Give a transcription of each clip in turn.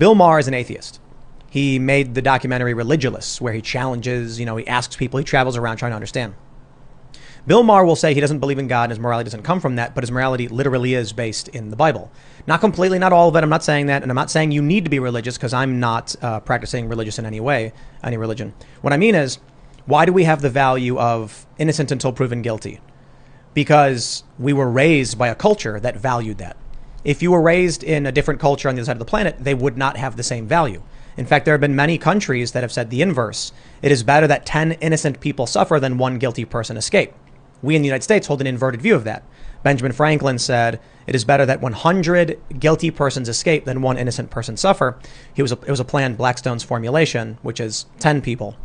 Bill Maher is an atheist. He made the documentary Religulous, where he challenges, he asks people, he travels around trying to understand. Bill Maher will say he doesn't believe in God and his morality doesn't come from that, but his morality literally is based in the Bible. Not completely, not all of it. I'm not saying that. And I'm not saying you need to be religious, because I'm not practicing religious in any way, any religion. What I mean is, why do we have the value of innocent until proven guilty? Because we were raised by a culture that valued that. If you were raised in a different culture on the other side of the planet, they would not have the same value. In fact, there have been many countries that have said the inverse. It is better that 10 innocent people suffer than one guilty person escape. We in the United States hold an inverted view of that. Benjamin Franklin said it is better that 100 guilty persons escape than one innocent person suffer. It was a plan, Blackstone's formulation, which is 10 people.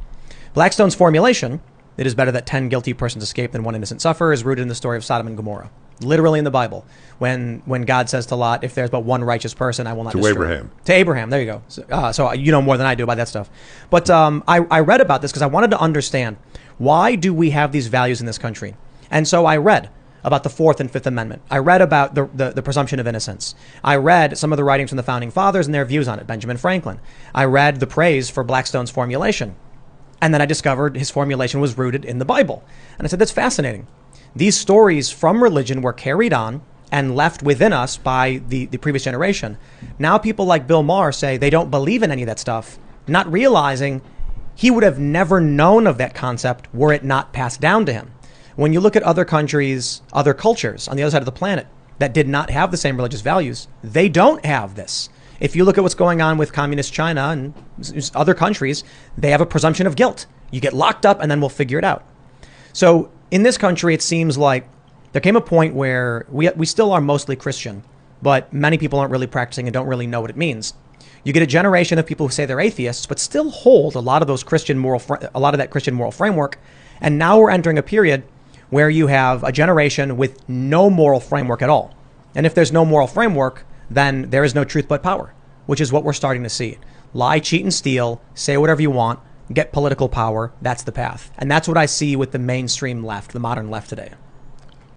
Blackstone's formulation, it is better that 10 guilty persons escape than one innocent suffer, is rooted in the story of Sodom and Gomorrah. Literally in the Bible, when God says to Lot, if there's but one righteous person, I will not destroy. To Abraham. To Abraham, there you go. So you know more than I do about that stuff. But I read about this because I wanted to understand, why do we have these values in this country? And so I read about the Fourth and Fifth Amendment. I read about the presumption of innocence. I read some of the writings from the Founding Fathers and their views on it, Benjamin Franklin. I read the praise for Blackstone's formulation. And then I discovered his formulation was rooted in the Bible. And I said, that's fascinating. These stories from religion were carried on and left within us by the previous generation. Now people like Bill Maher say they don't believe in any of that stuff, not realizing he would have never known of that concept were it not passed down to him. When you look at other countries, other cultures on the other side of the planet that did not have the same religious values, they don't have this. If you look at what's going on with communist China and other countries, they have a presumption of guilt. You get locked up and then we'll figure it out. So in this country, it seems like there came a point where we still are mostly Christian, but many people aren't really practicing and don't really know what it means. You get a generation of people who say they're atheists, but still hold a lot of that Christian moral framework. And now we're entering a period where you have a generation with no moral framework at all. And if there's no moral framework, then there is no truth but power, which is what we're starting to see. Lie, cheat, and steal, say whatever you want, get political power. That's the path. And that's what I see with the mainstream left, the modern left today.